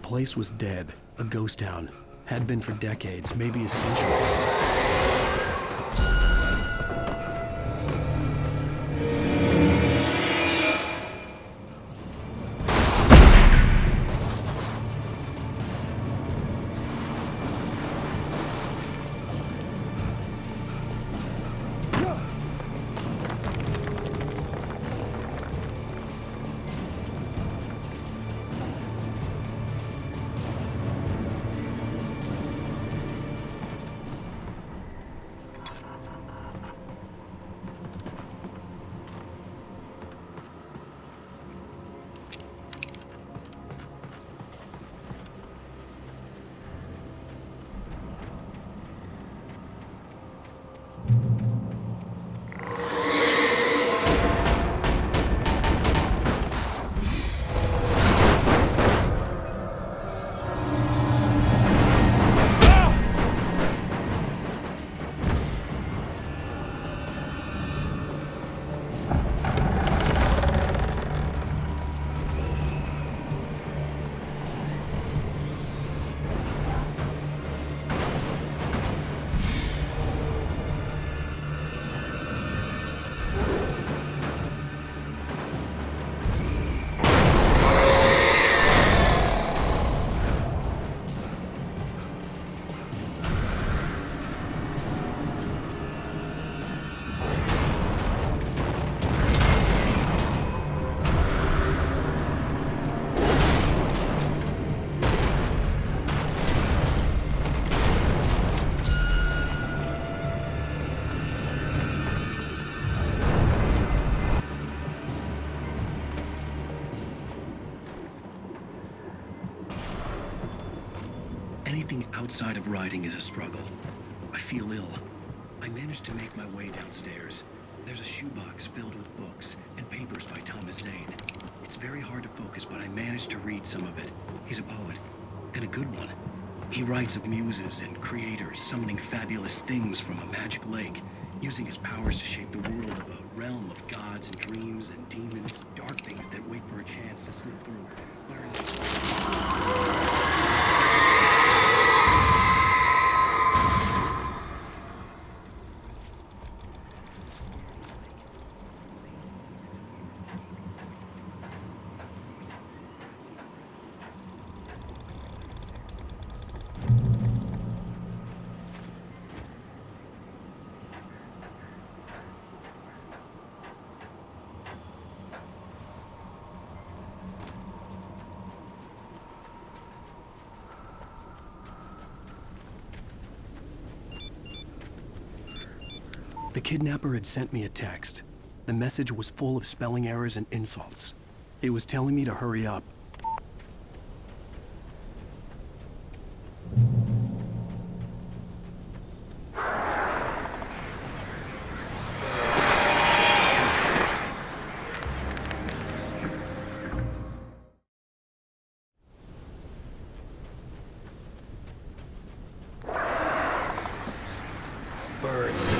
place was dead, a ghost town. Had been for decades, maybe a century. Anything outside of riding is a struggle. I feel ill. I managed to make my way downstairs. There's a shoebox filled with books and papers by Thomas Zane. It's very hard to focus, but I managed to read some of it. He's a poet, and a good one. He writes of muses and creators summoning fabulous things from a magic lake, using his powers to shape the world of a realm of gods and dreams and demons, dark things that wait for a chance to slip through. The kidnapper had sent me a text. The message was full of spelling errors and insults. It was telling me to hurry up. Birds.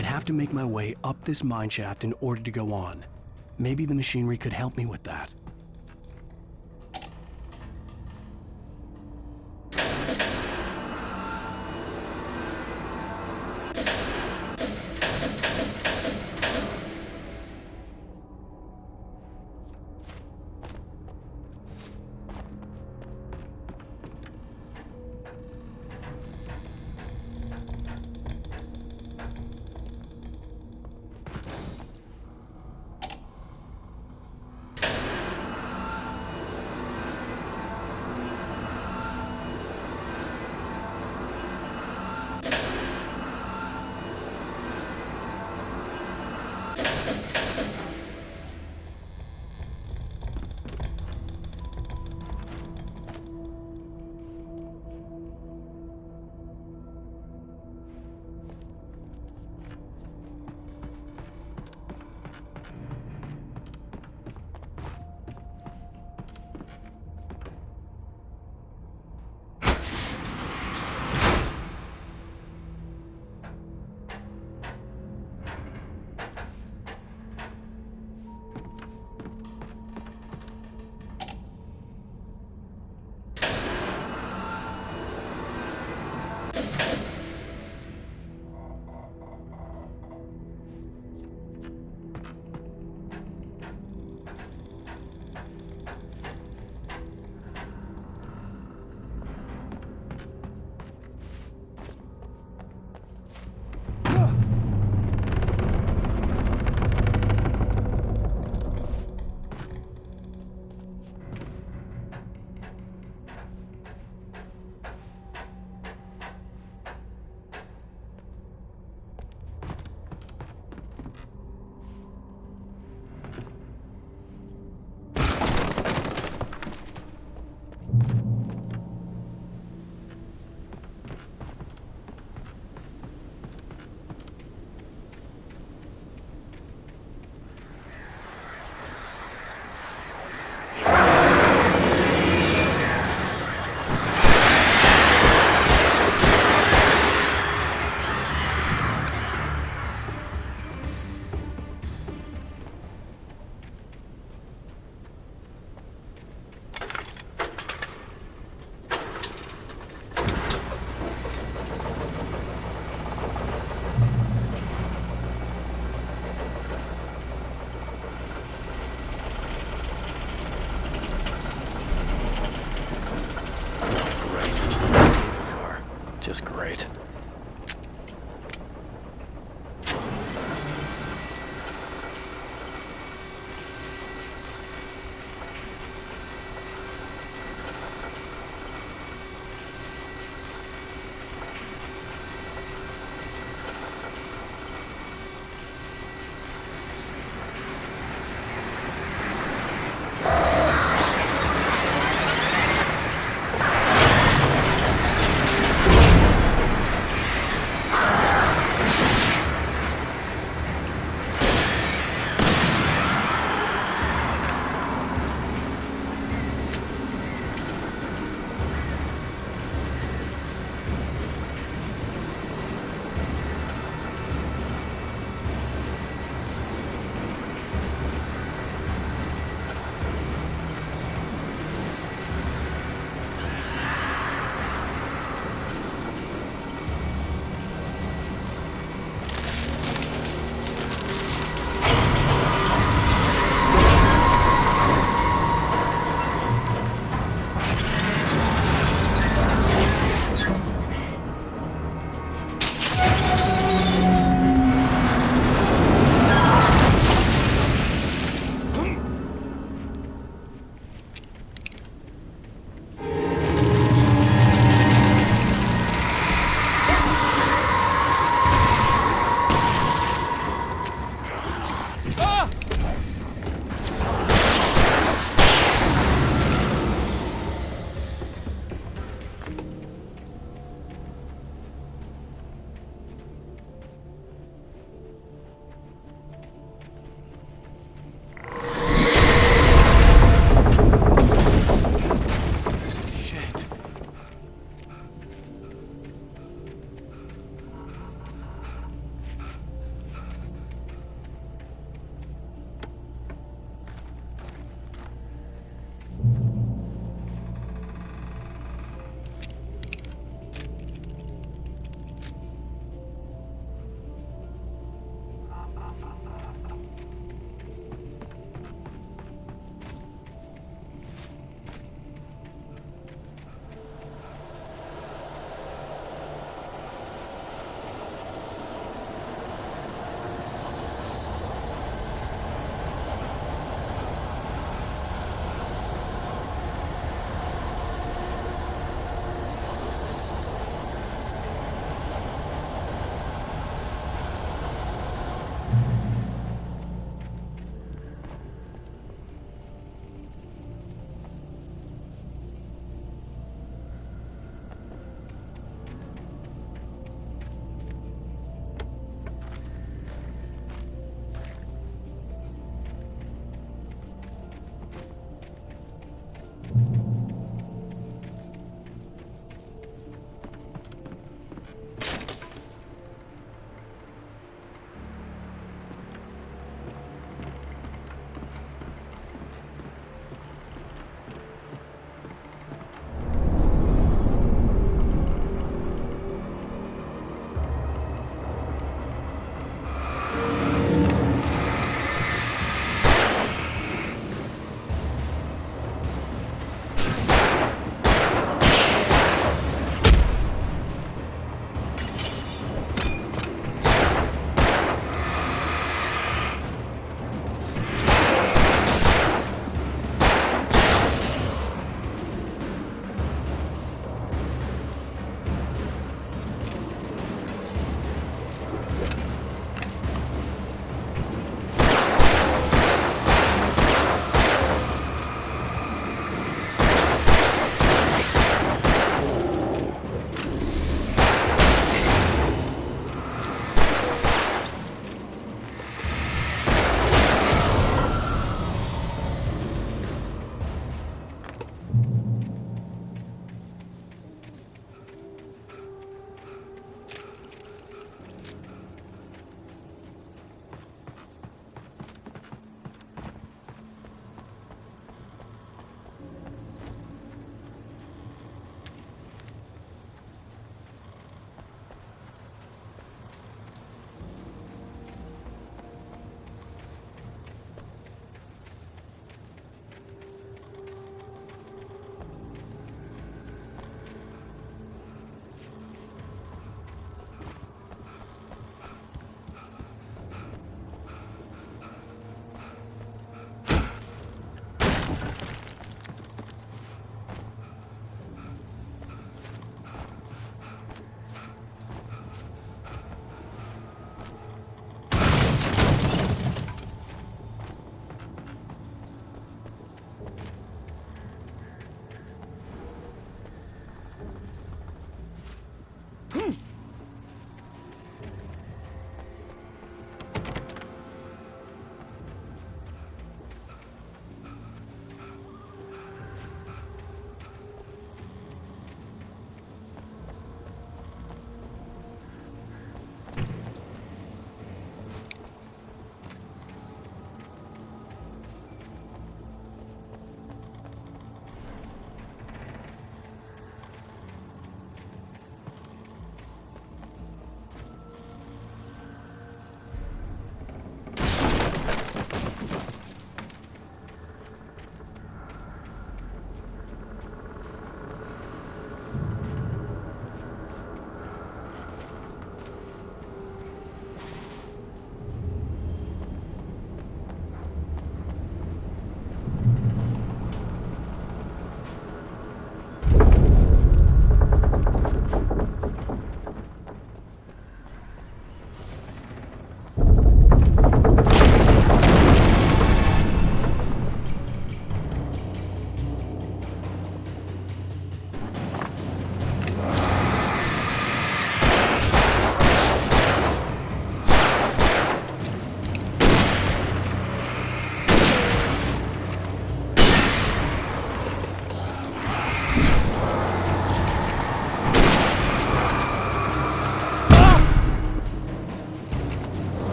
I'd have to make my way up this mine shaft in order to go on. Maybe the machinery could help me with that. Just great.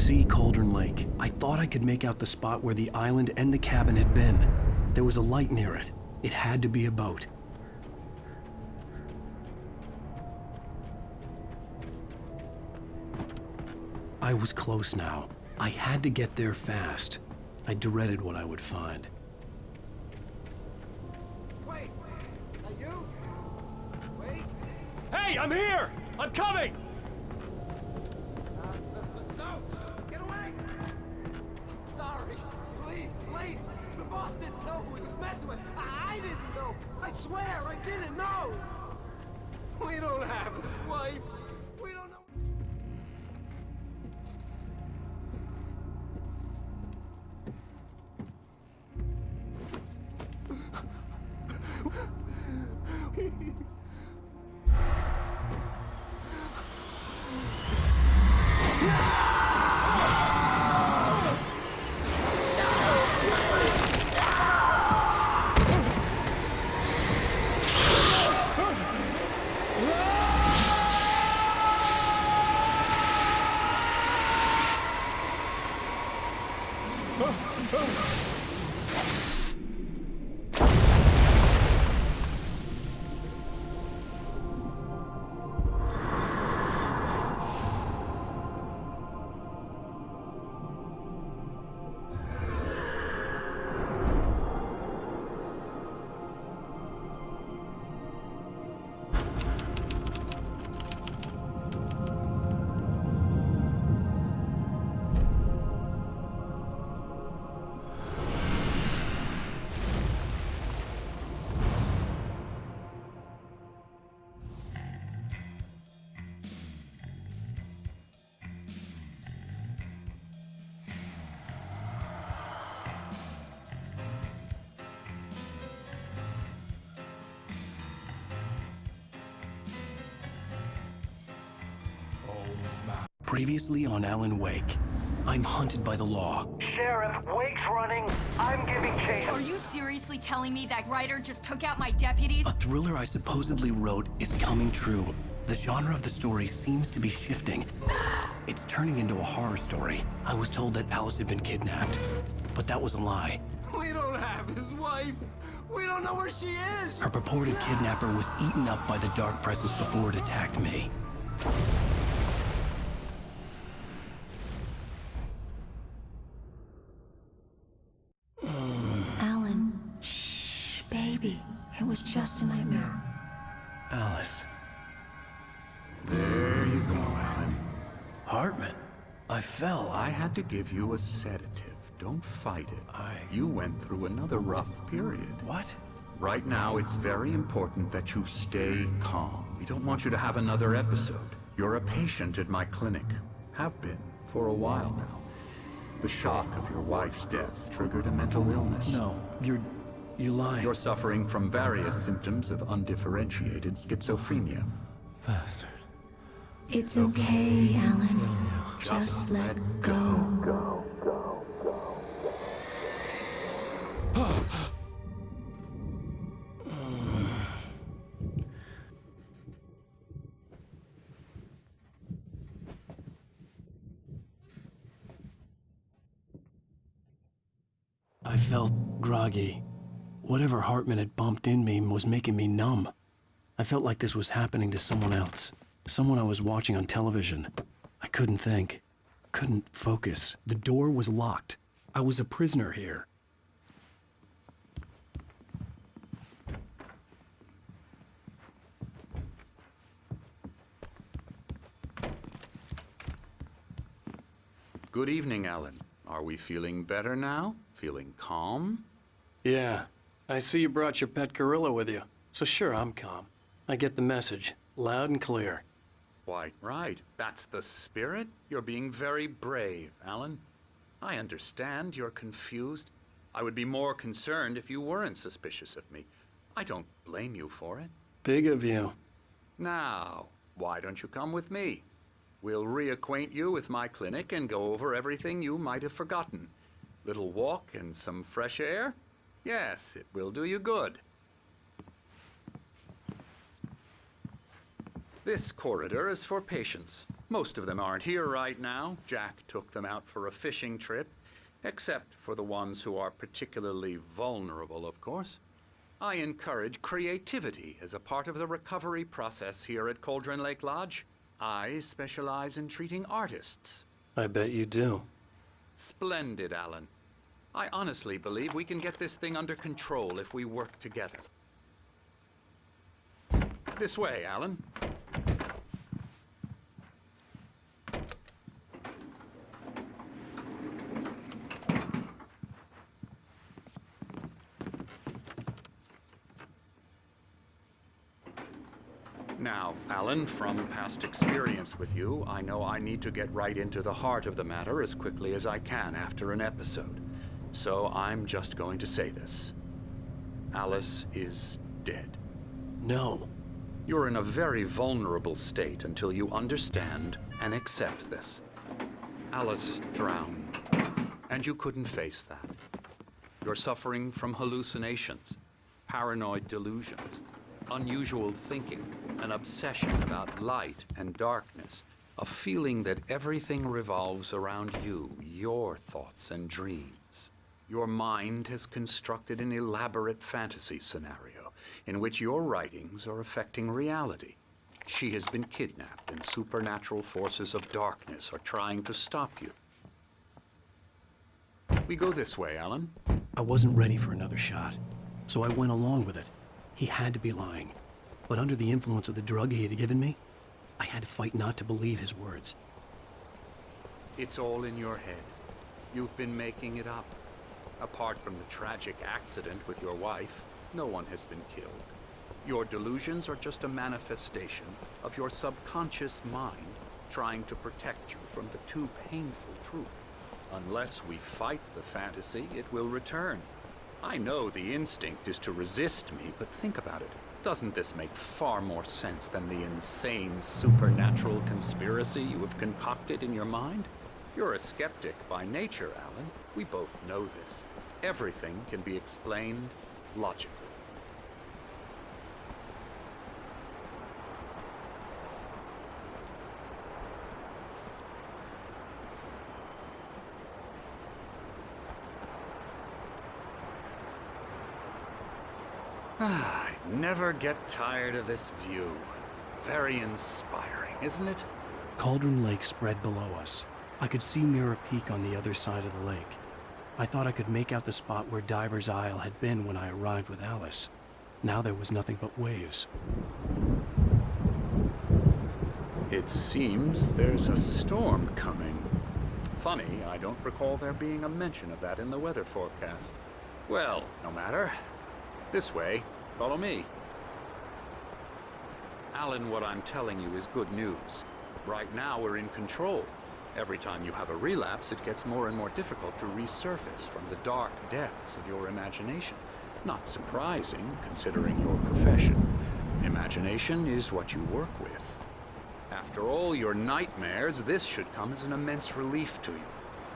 see Cauldron Lake. I thought I could make out the spot where the island and the cabin had been. There was a light near it. It had to be a boat. I was close now. I had to get there fast. I dreaded what I would find. Wait! Are you? Wait! Hey, I'm here! I'm coming! No! Get away! I'm sorry. Please, it's late. The boss didn't know who he was messing with. I didn't know. I swear, I didn't know. We don't have a wife. We don't know. Previously on Alan Wake, I'm hunted by the law. Sheriff, Wake's running. I'm giving chase. Are you seriously telling me that writer just took out my deputies? A thriller I supposedly wrote is coming true. The genre of the story seems to be shifting. It's turning into a horror story. I was told that Alice had been kidnapped, but that was a lie. We don't have his wife. We don't know where she is. Her purported kidnapper was eaten up by the dark presence before it attacked me. Alan, shh, baby. It was just a nightmare. Alice. There you go, Alan. Hartman. I fell. I had to give you a sedative. Don't fight it. You went through another rough period. What? Right now, it's very important that you stay calm. We don't want you to have another episode. You're a patient at my clinic. Have been for a while now. The shock of your wife's death triggered a mental illness. No, you're lying. You're suffering from various symptoms of undifferentiated schizophrenia. Bastard. It's okay, Alan. Just let go. I felt groggy. Whatever Hartman had bumped in me was making me numb. I felt like this was happening to someone else. Someone I was watching on television. I couldn't think. Couldn't focus. The door was locked. I was a prisoner here. Good evening, Alan. Are we feeling better now? Feeling calm? Yeah, I see you brought your pet gorilla with you. So sure, I'm calm. I get the message, loud and clear. Why, right. That's the spirit. You're being very brave, Alan. I understand you're confused. I would be more concerned if you weren't suspicious of me. I don't blame you for it. Big of you. Now, why don't you come with me? We'll reacquaint you with my clinic and go over everything you might have forgotten. Little walk and some fresh air? Yes, it will do you good. This corridor is for patients. Most of them aren't here right now. Jack took them out for a fishing trip, except for the ones who are particularly vulnerable, of course. I encourage creativity as a part of the recovery process here at Cauldron Lake Lodge. I specialize in treating artists. I bet you do. Splendid, Alan. I honestly believe we can get this thing under control if we work together. This way, Alan. Now, Alan, from past experience with you, I know I need to get right into the heart of the matter as quickly as I can after an episode. So I'm just going to say this. Alice is dead. No. You're in a very vulnerable state until you understand and accept this. Alice drowned, and you couldn't face that. You're suffering from hallucinations, paranoid delusions, unusual thinking, an obsession about light and darkness, a feeling that everything revolves around you, your thoughts and dreams. Your mind has constructed an elaborate fantasy scenario in which your writings are affecting reality. She has been kidnapped, and supernatural forces of darkness are trying to stop you. We go this way, Alan. I wasn't ready for another shot, so I went along with it. He had to be lying. But under the influence of the drug he had given me, I had to fight not to believe his words. It's all in your head. You've been making it up. Apart from the tragic accident with your wife, no one has been killed. Your delusions are just a manifestation of your subconscious mind trying to protect you from the too painful truth. Unless we fight the fantasy, it will return. I know the instinct is to resist me, but think about it. Doesn't this make far more sense than the insane supernatural conspiracy you have concocted in your mind? You're a skeptic by nature, Alan. We both know this. Everything can be explained logically. I never get tired of this view. Very inspiring, isn't it? Cauldron Lake spread below us. I could see Mirror Peak on the other side of the lake. I thought I could make out the spot where Diver's Isle had been when I arrived with Alice. Now there was nothing but waves. It seems there's a storm coming. Funny, I don't recall there being a mention of that in the weather forecast. Well, no matter. This way. Follow me. Alan, what I'm telling you is good news. Right now, we're in control. Every time you have a relapse, it gets more and more difficult to resurface from the dark depths of your imagination. Not surprising, considering your profession. Imagination is what you work with. After all your nightmares, this should come as an immense relief to you.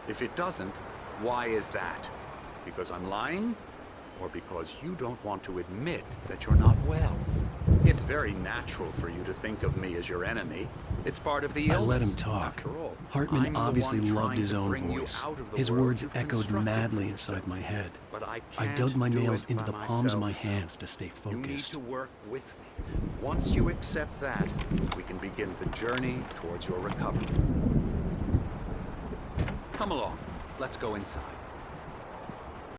If it doesn't, why is that? Because I'm lying? Or because you don't want to admit that you're not well? It's very natural for you to think of me as your enemy. It's part of the illness. I let him talk. After all, Hartman obviously loved his own voice. His words echoed madly inside my head. But I dug my nails into the palms of my hands to stay You need focused. to work with me. Once you accept that, we can begin the journey towards your recovery. Come along. Let's go inside.